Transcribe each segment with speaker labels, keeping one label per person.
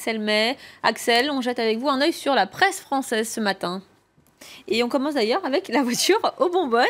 Speaker 1: Axel May. Axel, on jette avec vous un œil sur la presse française ce matin. Et on commence d'ailleurs avec la voiture aux bonbonnes.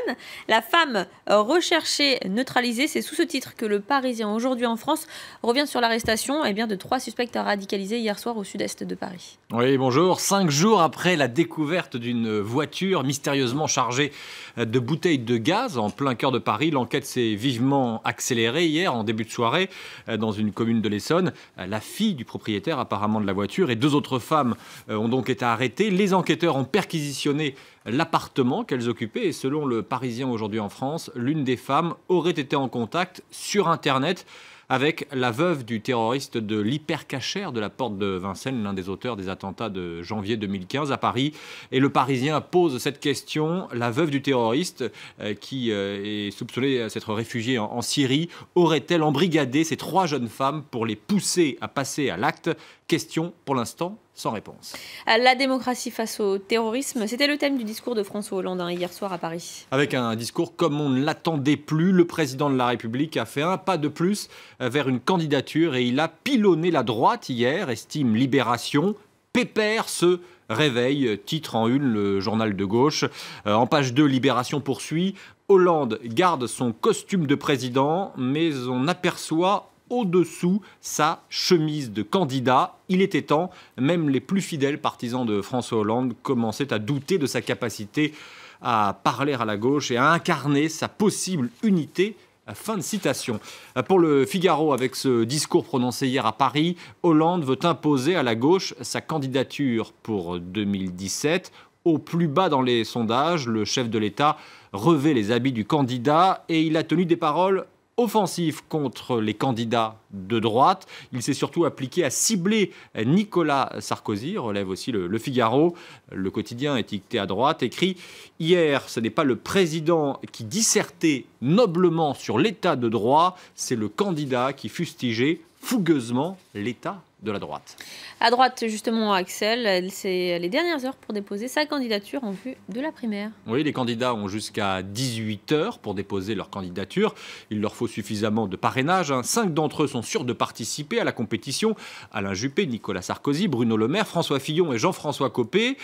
Speaker 1: La femme recherchée, neutralisée, c'est sous ce titre que le Parisien aujourd'hui en France revient sur l'arrestation de 3 suspects radicalisés hier soir au sud-est de Paris.
Speaker 2: Oui, bonjour. 5 jours après la découverte d'une voiture mystérieusement chargée de bouteilles de gaz en plein cœur de Paris, l'enquête s'est vivement accélérée hier en début de soirée dans une commune de l'Essonne. La fille du propriétaire apparemment de la voiture et 2 autres femmes ont donc été arrêtées. Les enquêteurs ont perquisitionné l'appartement qu'elles occupaient et selon le Parisien aujourd'hui en France, l'une des femmes aurait été en contact sur Internet avec la veuve du terroriste de l'hypercachère de la porte de Vincennes, l'un des auteurs des attentats de janvier 2015 à Paris. Et le Parisien pose cette question. La veuve du terroriste, qui est soupçonnée s'être réfugiée en Syrie, aurait-elle embrigadé ces 3 jeunes femmes pour les pousser à passer à l'acte? Question pour l'instant sans réponse.
Speaker 1: La démocratie face au terrorisme, c'était le thème du discours de François Hollande hier soir à Paris.
Speaker 2: Avec un discours comme on ne l'attendait plus, le président de la République a fait un pas de plus vers une candidature et il a pilonné la droite hier, estime Libération. Pépère se réveille, titre en une le journal de gauche. En page 2, Libération poursuit. Hollande garde son costume de président, mais on aperçoit au-dessous sa chemise de candidat. Il était temps, même les plus fidèles partisans de François Hollande commençaient à douter de sa capacité à parler à la gauche et à incarner sa possible unité. Fin de citation. Pour le Figaro, avec ce discours prononcé hier à Paris, Hollande veut imposer à la gauche sa candidature pour 2017. Au plus bas dans les sondages, le chef de l'État revêt les habits du candidat et il a tenu des paroles offensif contre les candidats de droite. Il s'est surtout appliqué à cibler Nicolas Sarkozy, relève aussi le Figaro. Le quotidien étiqueté à droite écrit « Hier, ce n'est pas le président qui dissertait noblement sur l'état de droit, c'est le candidat qui fustigeait fougueusement l'état de la droite. »
Speaker 1: À droite, justement, Axel, c'est les dernières heures pour déposer sa candidature en vue de la primaire.
Speaker 2: Oui, les candidats ont jusqu'à 18 heures pour déposer leur candidature. Il leur faut suffisamment de parrainage. 5 d'entre eux sont sûrs de participer à la compétition. Alain Juppé, Nicolas Sarkozy, Bruno Le Maire, François Fillon et Jean-François Copé.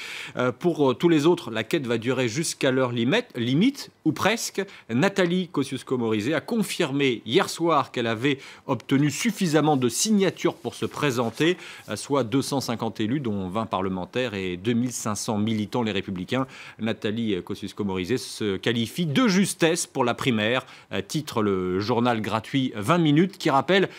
Speaker 2: Pour tous les autres, la quête va durer jusqu'à l'heure limite, ou presque. Nathalie Kosciusko-Morizet a confirmé hier soir qu'elle avait obtenu suffisamment de signatures pour se présenter, soit 250 élus, dont 20 parlementaires et 2500 militants les Républicains. Nathalie Kosciusko-Morizet se qualifie de justesse pour la primaire, titre le journal gratuit 20 minutes, qui rappelle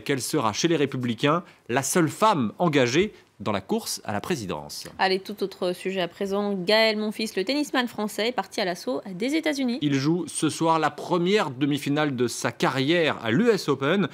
Speaker 2: qu'elle sera chez les Républicains la seule femme engagée dans la course à la présidence.
Speaker 1: Allez, tout autre sujet à présent. Gaël Monfils, le tennisman français, est parti à l'assaut des États-Unis.
Speaker 2: Il joue ce soir la première demi-finale de sa carrière à l'US Open.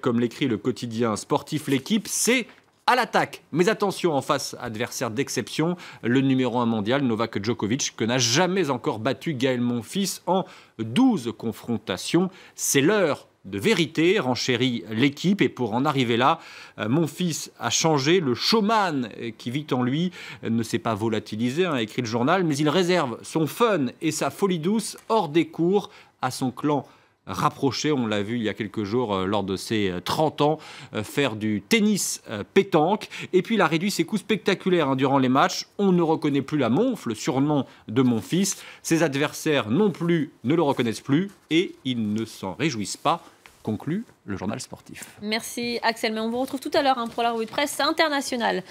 Speaker 2: Comme l'écrit le quotidien sportif L'Équipe, c'est à l'attaque. Mais attention, en face, adversaire d'exception, le numéro 1 mondial, Novak Djokovic, que n'a jamais encore battu Gaël Monfils en 12 confrontations. C'est l'heure de vérité, renchérit L'Équipe. Et pour en arriver là, Monfils a changé. Le showman qui vit en lui ne s'est pas volatilisé, écrit le journal, mais il réserve son fun et sa folie douce hors des cours à son clan rapproché. On l'a vu il y a quelques jours lors de ses 30 ans faire du tennis pétanque. Et puis il a réduit ses coups spectaculaires durant les matchs. On ne reconnaît plus la Monf, le surnom de Monfils. Ses adversaires non plus ne le reconnaissent plus et ils ne s'en réjouissent pas, conclut le journal sportif.
Speaker 1: Merci Axel, mais on vous retrouve tout à l'heure pour la revue de presse internationale.